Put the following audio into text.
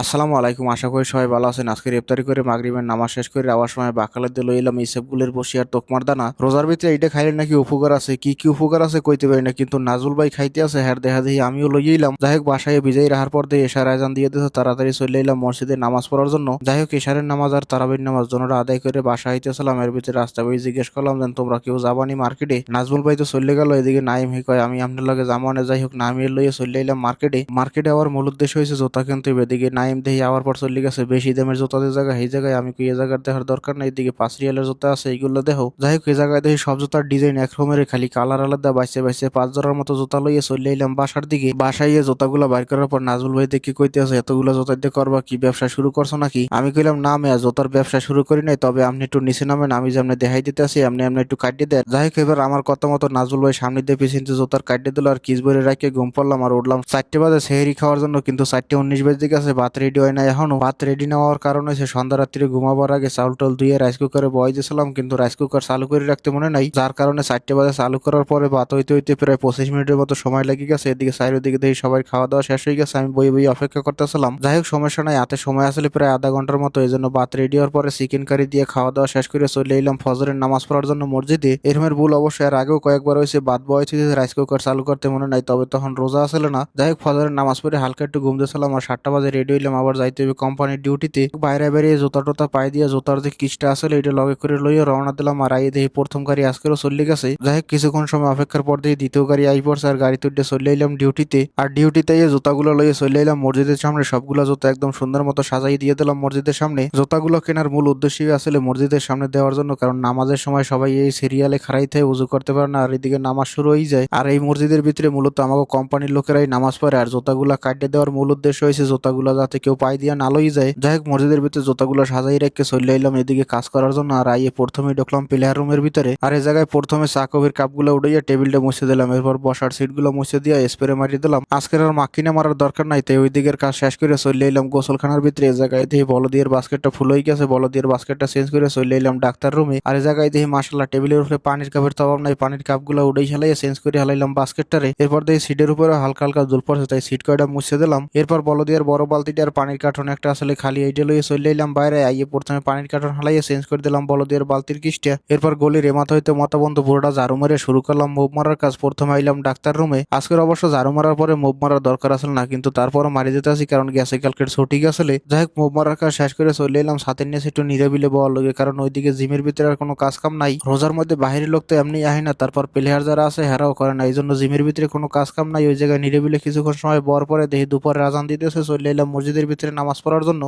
আসসালামু আলাইকুম, আশা করি সবাই ভালো আছেন। আজকে ইফতারি করে মাগরিবের নামাজ শেষ করে আবার সময় বাকালের দিয়ে লইলাম ইসেবগুলের বসি আর তোকমার দানা। রোজার ভিতরে এইটা খাইলে নাকি উপকার আছে, কি কি উপকার আছে কইতে পারি না, কিন্তু নাজুল ভাই খাইতে আছে হ্যার দেখা দেখি আমিও লইয়াইলাম। যাই হোক, বাসায় বিজয়ী রাহার পর দিয়ে এশার আয়োজন দিয়ে দিতে তাড়াতাড়ি চলে এলাম মসজিদে নামাজ পড়ার জন্য। যাই হোক, এশারের নামাজ আর তারাবির নামাজ দুটোটা আদায় করে বাসা আইতেছিলাম। এর ভিতরে রাস্তা ভাই জিজ্ঞেস করলাম যে তোমরা কেউ যাবানি মার্কেটে। নাজমুল ভাই তো চলে গেল, এদিকে নাইম হি কয় আমি আপনার লগে যাবো। যাই হোক, নামিয়ে লইয়ে চলে এলাম মার্কেটে। মার্কেটে আবার মূল উদ্দেশ্য হয়েছে জুতা কিনতে হবে। এদিকে নাইম দেখি আবার পর চলে গেছে বেশি দামের জুতাদের জায়গা, এই জায়গায় আমি কি এই জায়গার দেখার দরকার নাই, এদিকে 5 রিয়ালের জুতা আছে এইগুলো দেখো। যাই হোক, এই জায়গায় দেখি সব জুতার ডিজাইন এক রকমের, খালি কালার আলাদা। বাইসে বাইসে 5 জোড়ার মতো জুতা লইয়ে চলে এলাম বাসার দিকে। বাসায় গিয়ে জুতাগুলো বাইর করার পর নাজুল ভাই দেখি কইতে আছে এতগুলো জুতা দিয়ে করবা কি, ব্যবসা শুরু করছো নাকি? আমি কইলাম না মেয়া, জুতার ব্যবসা শুরু করি নাই, তবে আপনি একটু নিচে নামেন, আমি যেমনি দেখাই দিতে আসি এমনি এমনি একটু কাটিয়ে দেন। যাই হোক, এবার আমার কথা মতো নাজুল ভাই সামনে দিয়ে পিছিয়ে জুতার কাটিয়ে দিল আর কিস ভরে রাখে ঘুম পড়লাম আর উঠলাম 4টে বাজে সেহেরি খাওয়ার জন্য। কিন্তু 4টে 19 বাজে দিকে আছে, ভাত রেডি হয় না এখনো। ভাত রেডি না হওয়ার কারণ হচ্ছে সন্ধ্যা রাত্রি ঘুমাবার আগে চাউল টাউল ধুয়ে রাইস কুকারে বয় দিয়েছিলাম, কিন্তু রাইস কুকার চালু করে রাখতে মনে নাই, যার কারণে 4টে বাজে চালু করার পরে ভাত হইতে হইতে প্রায় 25 মিনিটের মতো সময় লেগে গেছে। এদিকে সাইডের দিকে দেখি সবাই খাওয়া দাওয়া শেষ হয়ে গেছে, আমি বই বই অপেক্ষা করতেছিলাম। যাই হোক, সমস্যা নাই, হাতে সময় আসলে প্রায় আধা ঘন্টার মতো। এই জন্য ভাত রেডি হওয়ার পরে চিকেন কারি দিয়ে খাওয়া দাওয়া শেষ করে চলে এলাম ফজরের নামাজ পড়ার জন্য মসজিদে। এরমের ভুল অবশ্যই আর আগেও কয়েকবার হয়েছে, ভাত বয়েছে রাইস কুকার চালু করতে মনে নাই, তবে তখন রোজা আসলে না। যাই হোক, ফজরের নামাজ পড়ে হালকা একটু ঘুম দিয়েছিলাম আর 7টা বাজে রেডি হইলাম, আবার যাইতে হবে কোম্পানির ডিউটিতে। বাইরে বেরিয়ে জুতা টোতা পাই দিয়ে জুতার যে কিসটা আসলে এটা লগে করে লইয়ে রওনা দিলাম। আর আই দেখি প্রথম গাড়ি আজকেরও চলে গেছে। যাই হোক, কিছুক্ষণ সময় অপেক্ষার পর দিয়ে দ্বিতীয় গাড়ি আই পড়ছে আর গাড়ি তুলতে চলে এলাম ডিউটিতে। আর ডিউটিতে এই জুতাগুলো লইয়ে চলে এলাম মসজিদের সামনে। সবগুলো জুতা একদম সুন্দর মতো সাজাই দিয়ে দিলাম মসজিদের সামনে। জুতাগুলো কেনার মূল উদ্দেশ্যই আসলে মসজিদের সামনে দেওয়ার জন্য, কারণ নামাজের সময় সবাই এই সিরিয়ালে খাড়াইতে উজু করতে পারে না আর এদিকে নামাজ শুরু হয়ে যায়। আর এই মসজিদের ভিতরে মূলত আমাকে কোম্পানির লোকেরাই নামাজ পড়ে। আর জুতাগুলা কাটিয়ে দেওয়ার মূল উদ্দেশ্য হয়েছে জুতাগুলা যাতে কেউ পাই দিয়া না লই যায়। যাই হোক, মসজিদের ভিতরে জুতাগুলো সাজাই রেখে চলে এলাম এদিকে কাজ করার জন্য। আর আইয়ে প্রথমে ঢুকলাম প্লেয়ার রুমের ভিতরে। আর এই জায়গায় প্রথমে চা কফির কাপগুলো উঠাইয়া টেবিলটা মুছে দিলাম, এরপর বসার সিটগুলো মুছে দিয়ে স্প্রে মারিয়ে দিলাম। আজকের আর মাকিনা মারার দরকার নাই, তাই ওই দিকের কাজ শেষ করে চলে এলাম গোসলখানার ভিতরে। এই জায়গায় দেখি বলদিয়ার বাস্কেটটা ফুল হয়ে গেছে, বলদিয়ার বাস্কেটটা চেঞ্জ করে চলে এলাম ডাক্তার রুমে। আর এই জায়গায় দেখি মাশাআল্লাহ টেবিলের উপরে পানির কাপের তো অভাব নাই, পানির কাপগুলো উড়াই হেলাই চেঞ্জ করে হালাইলাম বাস্কেটটারে। এরপর দেখি সিটের উপরে হালকা হালকা জল পড়ছে, তাই সিট কয়টা মুছে দিলাম। এরপর বলদিয়ার বড় বালতিটা আর পানির কার্টন একটা আসলে খালি এইটা লইয়ে চলে এলাম বাইরে। আইয়ে প্রথমে পানির কার্টন হালাইয়ে চেঞ্জ করে দিলাম বলদিয়ার বালতির কিস্টা। এরপর গলির এমাথা হইতে মাথা বন্ধ পুরোটা ঝাড়ু মেরে শুরু করলাম মুভ মারার কাজ। প্রথমে আইলাম ডাক্তার রুমে। আজকের অবশ্য ঝাড়ু মারার পরে মুভ মারার দরকার আসলে না, কিন্তু তারপরও মারি যেতে আসি কারণ গ্যাসে কালকের ছুটি আসলে। যাই হোক, মুভ মারার কাজ শেষ করে চলে এলাম ছাতের নিচে একটু নিরাবিলে বওয়া লাগে, কারণ ওইদিকে জিমের ভিতরে আর কোনো কাজ কাম নাই। রোজার মধ্যে বাহিরের লোক তো এমনি আহে না, তারপর প্লেয়ার যারা আছে হেরাও করে না, এই জন্য জিমের ভিতরে কোনো কাজ কাম নাই। ওই জায়গায় নিরাবিলে কিছুক্ষণ সময় বর পরে দেখি দুপুরে আজান দিতেছে, চলে এলাম মসজিদের ভিতরে নামাজ পড়ার জন্য।